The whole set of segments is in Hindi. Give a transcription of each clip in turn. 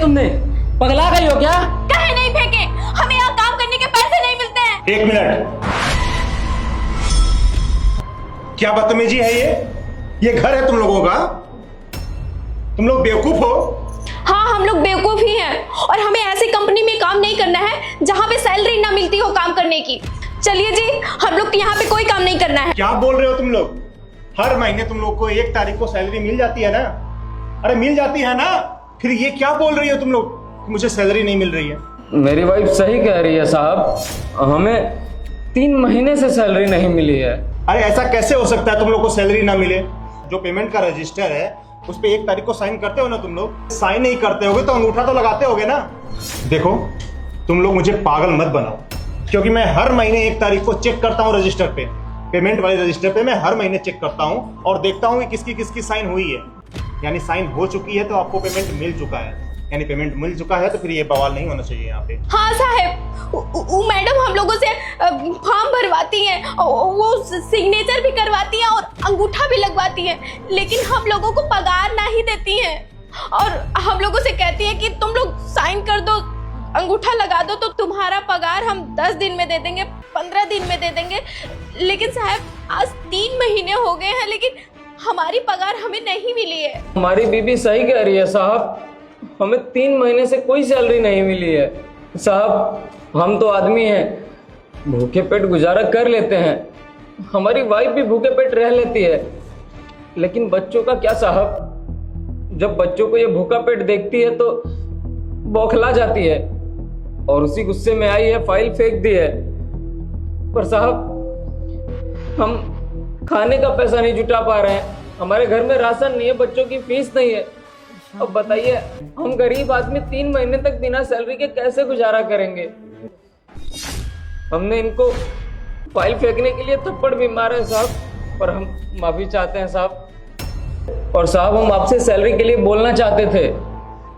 तुमने? पगला गई हो क्या? कहे नहीं फेंके, हमें यहाँ काम करने के पैसे नहीं मिलते हैं। एक मिनट, क्या बदतमीजी है ये घर है तुम लोगों का? तुम लोग बेवकूफ हो। हाँ, हम लोग बेवकूफ ही हैं और हमें ऐसी कंपनी में काम नहीं करना है जहाँ पे सैलरी ना मिलती हो काम करने की। चलिए जी, हम लोग यहाँ पे कोई काम नहीं करना है। क्या बोल रहे हो तुम लोग? हर महीने तुम लोग को 1 तारीख को सैलरी मिल जाती है ना? अरे मिल जाती है ना, फिर ये क्या बोल रही हो तुम लोग कि मुझे सैलरी नहीं मिल रही है? मेरी वाइफ सही कह रही है साहब, हमें 3 महीने से सैलरी नहीं मिली है। अरे ऐसा कैसे हो सकता है तुम लोग को सैलरी ना मिले? जो पेमेंट का रजिस्टर है उस पे 1 तारीख को साइन करते हो ना तुम लोग? साइन नहीं करते होगे तो अंगूठा तो लगाते होगे ना? देखो, तुम लोग मुझे पागल मत बनाओ, क्योंकि मैं हर महीने 1 तारीख को चेक करता हूँ रजिस्टर पे, पेमेंट वाले रजिस्टर पे मैं हर महीने चेक करता हूँ और देखता हूँ कि किसकी किसकी साइन हुई है। यानी साइन हो चुकी है तो आपको पेमेंट मिल चुका है, यानी पेमेंट मिल चुका है तो फिर ये बवाल नहीं होना चाहिए यहाँ पे। हाँ साहब, मैडम हम लोगों से फॉर्म भरवाती हैं, वो सिग्नेचर भी करवाती हैं और अंगूठा भी लगवाती हैं, लेकिन हम लोगों को पगार ना ही देती हैं और हम लोगों से कहती हैं कि तुम लोग साइन कर दो, अंगूठा लगा दो तो तुम्हारा पगार हम 10 दिन में दे देंगे, 15 दिन में दे देंगे। लेकिन साहब आज 3 महीने हो गए हैं लेकिन हमारी पगार हमें नहीं मिली है। हमारी बीबी सही कह रही है साहब, हमें 3 महीने से कोई सैलरी नहीं मिली है। साहब हम तो आदमी हैं, भूखे पेट गुजारा कर लेते हैं, हमारी वाइफ भी भूखे पेट रह लेती है, लेकिन बच्चों का क्या साहब? जब बच्चों को ये भूखा पेट देखती है तो बौखला जाती है और उसी गुस्से में आई है फाइल फेंक दी है। पर साहब हम खाने का पैसा नहीं जुटा पा रहे हैं, हमारे घर में राशन नहीं है, बच्चों की फीस नहीं है। अब बताइए हम गरीब आदमी 3 महीने तक बिना सैलरी के कैसे गुजारा करेंगे? हमने इनको फाइल फेंकने के लिए थप्पड़ भी मारे साहब, पर हम माफी चाहते हैं साहब। और साहब हम आपसे सैलरी के लिए बोलना चाहते थे,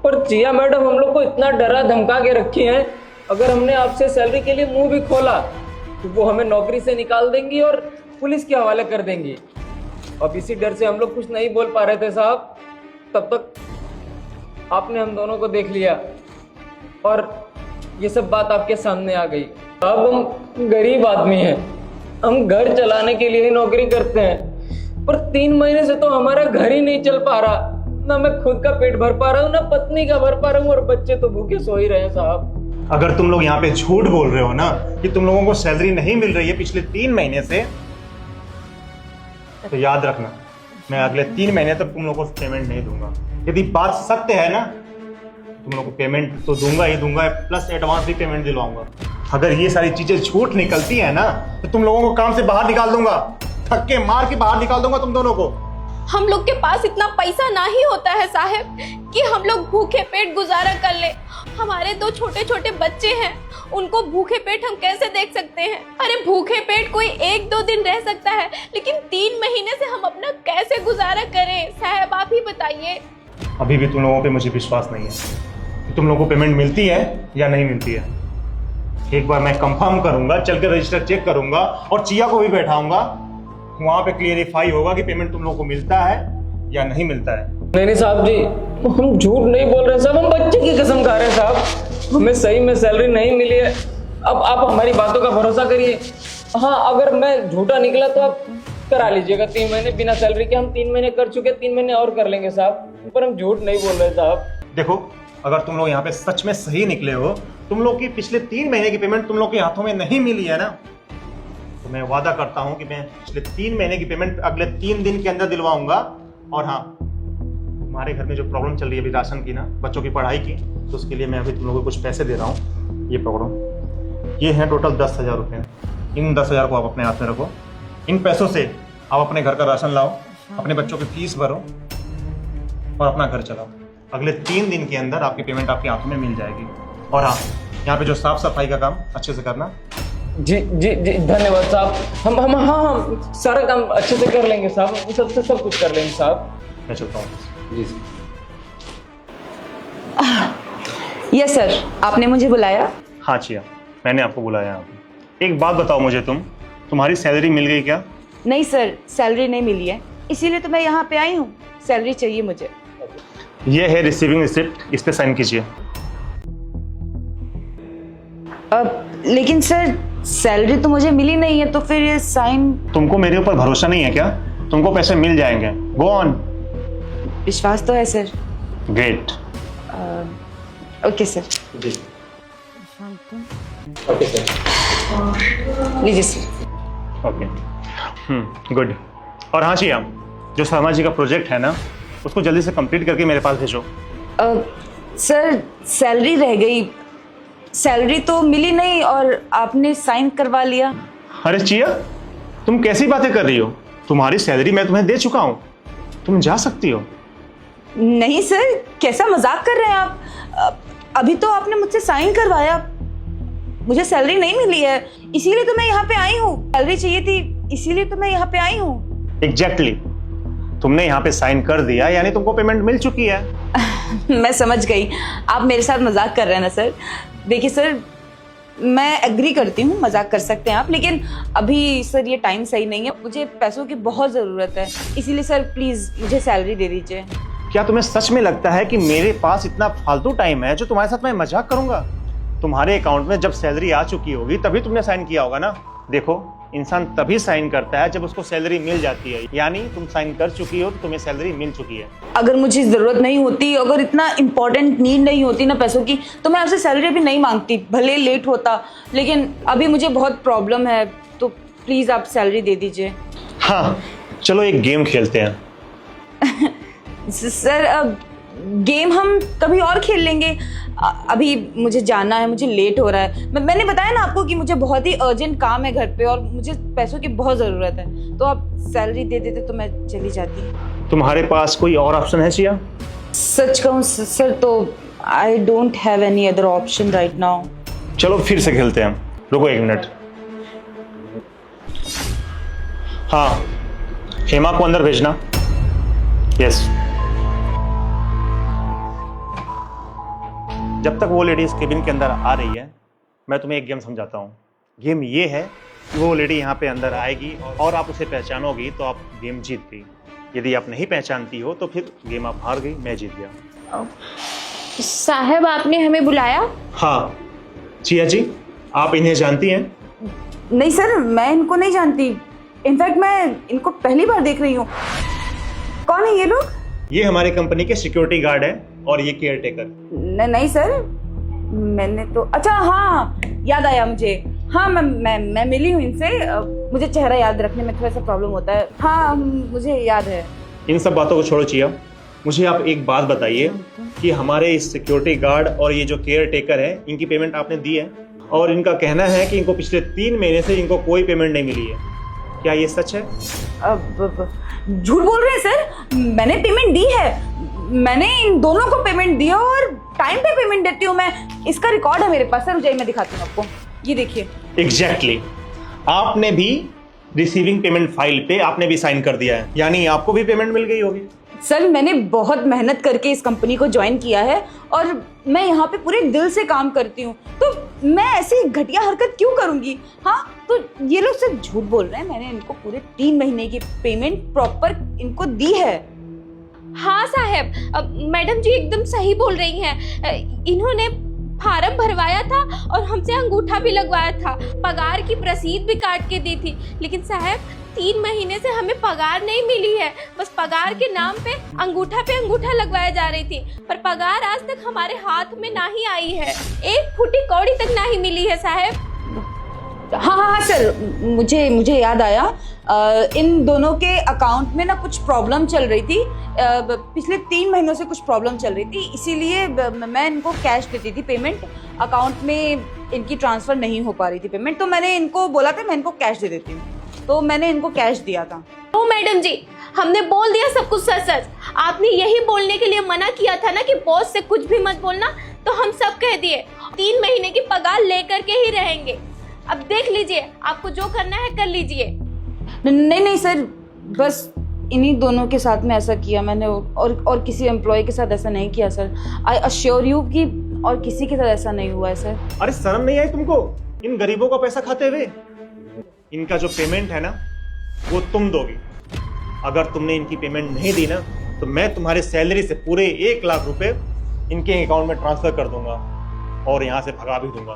पर जिया मैडम हम लोग को इतना डरा धमका के रखी हैं, अगर हमने आपसे सैलरी के लिए मुंह भी खोला तो वो हमें नौकरी से निकाल देंगी और पुलिस के हवाले कर देंगी। अब इसी डर से हम लोग कुछ नहीं बोल पा रहे थे साहब, तब तक आपने हम दोनों को देख लिया और ये सब बात आपके सामने आ गई। अब हम गरीब आदमी हैं, हम घर चलाने के लिए ही नौकरी करते हैं, पर 3 महीने से तो हमारा घर ही नहीं चल पा रहा, ना मैं खुद का पेट भर पा रहा हूँ ना पत्नी का भर पा रहा हूँ और बच्चे तो भूखे सो ही रहे हैं साहब। अगर तुम लोग यहाँ पे झूठ बोल रहे हो ना कि तुम लोगों को सैलरी नहीं मिल रही है पिछले 3 महीने से, तो याद रखना मैं अगले 3 महीने तक तुम लोगों को पेमेंट नहीं दूंगा। यदि बात सत्य है ना तुम लोगों को पेमेंट तो दूंगा ही दूंगा, प्लस एडवांस भी पेमेंट दिलवाऊंगा। अगर ये सारी चीजें झूठ निकलती है ना तो तुम लोगों को काम से बाहर निकाल दूंगा, धक्के मार के बाहर निकाल दूंगा तुम दोनों को। हम लोग के पास इतना पैसा ना ही होता है साहब कि हम लोग भूखे पेट गुजारा कर ले। हमारे 2 छोटे छोटे बच्चे हैं, उनको भूखे पेट हम कैसे देख सकते हैं? अरे भूखे पेट कोई 1-2 दिन रह सकता है, लेकिन 3 महीने से हम अपना कैसे गुजारा करें? साहब आप ही बताइए। अभी भी तुम लोगों पे मुझे विश्वास नहीं है कि तुम लोगों को पेमेंट मिलती है या नहीं मिलती है। एक बार मैं कंफर्म करूंगा, चल के रजिस्टर चेक करूंगा और चिया को भी बैठाऊंगा, वहां पे क्लियरिफाई होगा कि पेमेंट तुम लोगों को मिलता है या नहीं मिलता है। नहीं साहब जी, हम झूठ नहीं बोल रहे साहब, हम बच्चे की कसम खा रहे हैं साहब, हमें सही में सैलरी नहीं मिली है। अब आप हमारी बातों का भरोसा करिए। हाँ अगर मैं झूठा निकला तो आप करा लीजिएगा 3 महीने बिना सैलरी के, हम 3 महीने कर चुके, 3 महीने और कर लेंगे साहब, पर हम झूठ नहीं बोल रहे साहब। देखो अगर तुम लोग यहाँ पे सच में सही निकले हो, तुम लोग की पिछले 3 महीने की पेमेंट तुम लोग के हाथों में नहीं मिली है ना, तो मैं वादा करता हूँ कि मैं पिछले 3 महीने की पेमेंट अगले 3 दिन के अंदर दिलवाऊंगा। और हाँ, हमारे घर में जो प्रॉब्लम चल रही है अभी राशन की ना, बच्चों की पढ़ाई की, तो उसके लिए मैं अभी तुम लोगों को कुछ पैसे दे रहा हूँ। ये प्रॉब्लम ये है टोटल 10,000 रुपये। इन 10,000 को आप अपने हाथ में रखो, इन पैसों से आप अपने घर का राशन लाओ, अपने बच्चों की फीस भरो और अपना घर चलाओ। अगले 3 दिन के अंदर आपकी पेमेंट आपके हाथों में मिल जाएगी। और हाँ, यहाँ पे जो साफ सफाई का काम अच्छे से करना। जी जी जी धन्यवाद साहब, हम सारा काम अच्छे से कर लेंगे साहब, सब कुछ कर लेंगे साहब। मैं चलता हूँ। जी यस सर, आपने मुझे बुलाया? हाँ चिया, मैंने आपको बुलाया यहाँ पे। एक बात बताओ मुझे, तुम्हारी सैलरी मिल गई क्या? नहीं सर, सैलरी नहीं मिली है, इसीलिए तो मैं यहाँ पे आई हूँ, सैलरी चाहिए मुझे। ये है रिसीविंग रिसिप्ट, इस पे साइन कीजिए। लेकिन सर सैलरी तो मुझे मिली नहीं है, तो फिर ये साइन। तुमको मेरे ऊपर भरोसा नहीं है क्या? तुमको पैसे मिल जाएंगे, गो ऑन। विश्वास तो है सर। ग्रेट। Okay sir. जी ओके सर। लीजिए सर। Okay, good. और हाँ शिया, जो शर्मा जी का प्रोजेक्ट है ना, उसको जल्दी से कंप्लीट करके मेरे पास भेजो। सर सैलरी रह गई, सैलरी तो मिली नहीं और आपने साइन करवा लिया। अरे चिया, तुम कैसी बातें कर रही हो? तुम्हारी सैलरी मैं तुम्हें दे चुका हूँ, तुम जा सकती हो। नहीं सर, कैसा मजाक कर रहे हैं आप? अभी तो आपने मुझसे साइन करवाया, मुझे सैलरी नहीं मिली है, इसीलिए तो मैं यहाँ पे आई हूँ। सैलरी चाहिए थी, इसीलिए तो मैं यहाँ पे आई हूँ। एग्जैक्टली, तुमने यहाँ पे साइन कर दिया यानी तुमको पेमेंट मिल चुकी है। मैं समझ गई, आप मेरे साथ मजाक कर रहे हैं ना सर। देखिए सर, मैं एग्री करती हूँ, मजाक कर सकते हैं आप, लेकिन अभी सर ये टाइम सही नहीं है, मुझे पैसों की बहुत ज़रूरत है, इसीलिए सर प्लीज़ मुझे सैलरी दे दीजिए। क्या तुम्हें सच में लगता है कि मेरे पास इतना फालतू टाइम है जो तुम्हारे साथ मैं मजाक करूंगा? तुम्हारे अकाउंट में जब सैलरी आ चुकी होगी तभी तुमने साइन किया होगा ना। देखो, इंसान तभी साइन करता है जब उसको सैलरी मिल जाती है, यानी तुम साइन कर चुकी हो तो तुम्हें सैलरी मिल चुकी है। अगर मुझे ज़रूरत नहीं होती, अगर इतना इम्पोर्टेंट नीड नहीं होती ना पैसों की, तो मैं आपसे सैलरी भी नहीं मांगती, भले लेट होता, लेकिन अभी मुझे बहुत प्रॉब्लम है, तो प्लीज़ आप सैलरी दे दीजिए। हाँ, चलो एक गेम खेलते हैं। सर अब गेम हम कभी और खेल लेंगे, अभी मुझे जाना है, मुझे लेट हो रहा है। मैंने बताया ना आपको कि मुझे बहुत ही अर्जेंट काम है घर पे और मुझे पैसों की बहुत ज़रूरत है, तो आप सैलरी दे देते तो मैं चली जाती। तुम्हारे पास कोई और ऑप्शन है चिया? सच कहूँ सर तो I don't have any other option right now. चलो फिर से खेलते हैं, रुको एक मिनट। हाँ, हेमा को अंदर भेजना। यस। जब तक वो लेडी इस केबिन के अंदर आ रही है, मैं तुम्हें एक गेम समझाता हूँ। गेम ये है कि वो लेडी यहाँ पे अंदर आएगी और आप उसे पहचानोगी तो आप गेम जीत गई। यदि आप नहीं पहचानती हो तो फिर गेम आप हार गई, मैं जीत गया। साहब आपने हमें बुलाया? हाँ चिया जी, आप इन्हें जानती हैं? नहीं सर, मैं इनको नहीं जानती, इनफैक्ट मैं इनको पहली बार देख रही हूँ। कौन है ये लोग? ये हमारी कंपनी के सिक्योरिटी गार्ड है और ये केयर टेकर। नहीं सर, मैंने तो, अच्छा हाँ याद आया मुझे, हाँ मैं मिली हूँ इनसे, मुझे चेहरा याद रखने में थोड़ा सा प्रॉब्लम होता है। हाँ मुझे याद है। इन सब बातों को छोड़ो चिया, मुझे आप एक बात बताइए कि हमारे इस सिक्योरिटी गार्ड और ये जो केयर टेकर है, इनकी पेमेंट आपने दी है? और इनका कहना है कि इनको पिछले 3 महीने से इनको कोई पेमेंट नहीं मिली है, क्या ये सच है? झूठ बोल रहे हैं सर, मैंने पेमेंट दी है, मैंने इन दोनों को पेमेंट दिया और टाइम पे पेमेंट देती हूँ मैं, इसका रिकॉर्ड है मेरे पास सर, मुझे मैं दिखाती हूँ आपको, ये देखिए। एग्जैक्टली, आपने भी रिसीविंग पेमेंट फाइल पे आपने भी साइन कर दिया है, यानी आपको भी पेमेंट मिल गई होगी। सर मैंने बहुत मेहनत करके इस कंपनी को ज्वाइन किया है और मैं यहाँ पे पूरे दिल से काम करती हूँ, तो मैं ऐसी घटिया हरकत क्यों करूँगी? हाँ, तो ये लोग सिर्फ झूठ बोल रहे हैं, मैंने इनको पूरे 3 महीने की पेमेंट प्रॉपर इनको दी है। हाँ साहब, मैडम जी एकदम सही बोल रही हैं, इन्होंने फार्म भरवाया था और हमसे अंगूठा भी लगवाया था, पगार की रसीद भी काट के दी थी, लेकिन साहब 3 महीने से हमें पगार नहीं मिली है, बस पगार के नाम पे अंगूठा लगवाया जा रही थी, पर पगार आज तक हमारे हाथ में ना ही आई है, 1 फुटी कौड़ी तक नहीं मिली है साहब। हाँ सर, मुझे याद आया, इन दोनों के अकाउंट में ना कुछ प्रॉब्लम चल रही थी, पिछले 3 महीनों से कुछ प्रॉब्लम चल रही थी, इसीलिए मैं इनको कैश देती थी पेमेंट, अकाउंट में इनकी ट्रांसफ़र नहीं हो पा रही थी पेमेंट, तो मैंने इनको बोला था मैं इनको कैश दे देती हूँ, तो मैंने इनको कैश दिया था। ओ मैडम जी, हमने बोल दिया सब कुछ सच सच, आपने यही बोलने के लिए मना किया था ना कि बॉस से कुछ भी मत बोलना, तो हम सब कह दिए 3 महीने की पगार लेकर के ही रहेंगे। अब देख लीजिए, आपको जो करना है कर लीजिए। नहीं सर, बस इन्हीं दोनों के साथ में ऐसा किया मैंने, और किसी एम्प्लॉय के साथ ऐसा नहीं किया सर, आई अश्योर यू कि और किसी के साथ ऐसा नहीं हुआ है सर। अरे शर्म नहीं आई तुमको इन गरीबों का पैसा खाते हुए? इनका जो पेमेंट है ना वो तुम दोगी, अगर तुमने इनकी पेमेंट नहीं दी ना तो मैं तुम्हारी सैलरी से पूरे 1 लाख रुपए इनके अकाउंट में ट्रांसफर कर दूंगा और यहाँ से भगा भी दूंगा।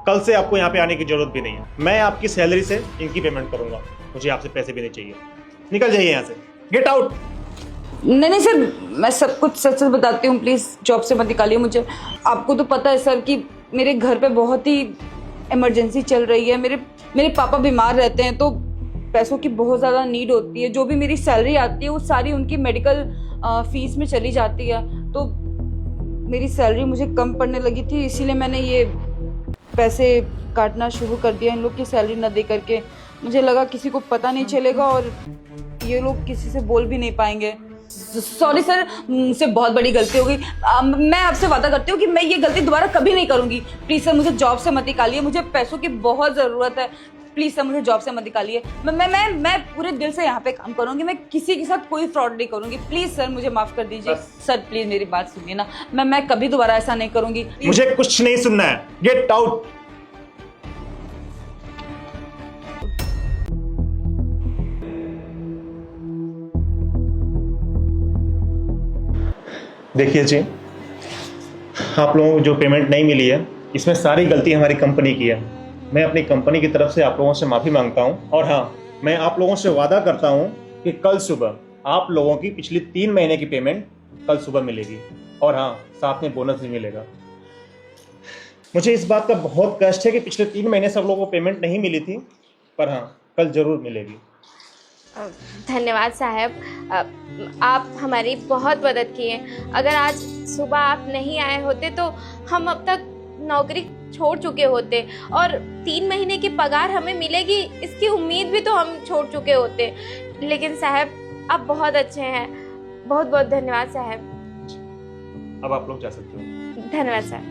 कल से आपको यहाँ पे आने की जरूरत भी नहीं है। मैं आपकी सैलरी से इनकी पेमेंट करूंगा। मुझे आपसे पैसे भी नहीं चाहिए। निकल जाइए यहाँ से, गेट आउट। नहीं नहीं सर, मैं सब कुछ सच सच बताती हूँ, प्लीज़ जॉब से मत निकालिए मुझे। आपको तो पता है सर कि मेरे घर पे बहुत ही इमरजेंसी चल रही है। मेरे पापा बीमार रहते हैं तो पैसों की बहुत ज़्यादा नीड होती है। जो भी मेरी सैलरी आती है वो सारी उनकी मेडिकल फीस में चली जाती है। तो मेरी सैलरी मुझे कम पड़ने लगी थी, इसीलिए मैंने ये पैसे काटना शुरू कर दिया इन लोग की सैलरी न दे करके। मुझे लगा किसी को पता नहीं चलेगा और ये लोग किसी से बोल भी नहीं पाएंगे। सॉरी सर, मुझसे बहुत बड़ी गलती हो गई। मैं आपसे वादा करती हूँ कि मैं ये गलती दोबारा कभी नहीं करूँगी। प्लीज़ सर मुझे जॉब से मत निकालिए, मुझे पैसों की बहुत ज़रूरत है। प्लीज़ सर मुझे जॉब से मत निकालिए। मैं पूरे दिल से यहाँ पे काम करूँगी। मैं किसी के साथ कोई फ्रॉड नहीं करूँगी। प्लीज़ सर मुझे माफ़ कर दीजिए। सर प्लीज़ मेरी बात सुनिए ना, मैं कभी दोबारा ऐसा नहीं करूँगी। मुझे कुछ नहीं सुनना है, गेट आउट। देखिए जी, आप लोगों को जो पेमेंट नहीं मिली है इसमें सारी गलती हमारी कंपनी की है। मैं अपनी कंपनी की तरफ से आप लोगों से माफ़ी मांगता हूँ और हाँ, मैं आप लोगों से वादा करता हूँ कि कल सुबह आप लोगों की पिछली 3 महीने की पेमेंट कल सुबह मिलेगी और हाँ, साथ में बोनस भी मिलेगा। मुझे इस बात का बहुत कष्ट है कि पिछले 3 महीने सब लोगों को पेमेंट नहीं मिली थी, पर हाँ, कल ज़रूर मिलेगी। धन्यवाद साहब, आप हमारी बहुत मदद किए। अगर आज सुबह आप नहीं आए होते तो हम अब तक नौकरी छोड़ चुके होते और 3 महीने की पगार हमें मिलेगी इसकी उम्मीद भी तो हम छोड़ चुके होते। लेकिन साहब आप बहुत अच्छे हैं। बहुत बहुत धन्यवाद साहब। अब आप लोग जा सकते हो। धन्यवाद साहब।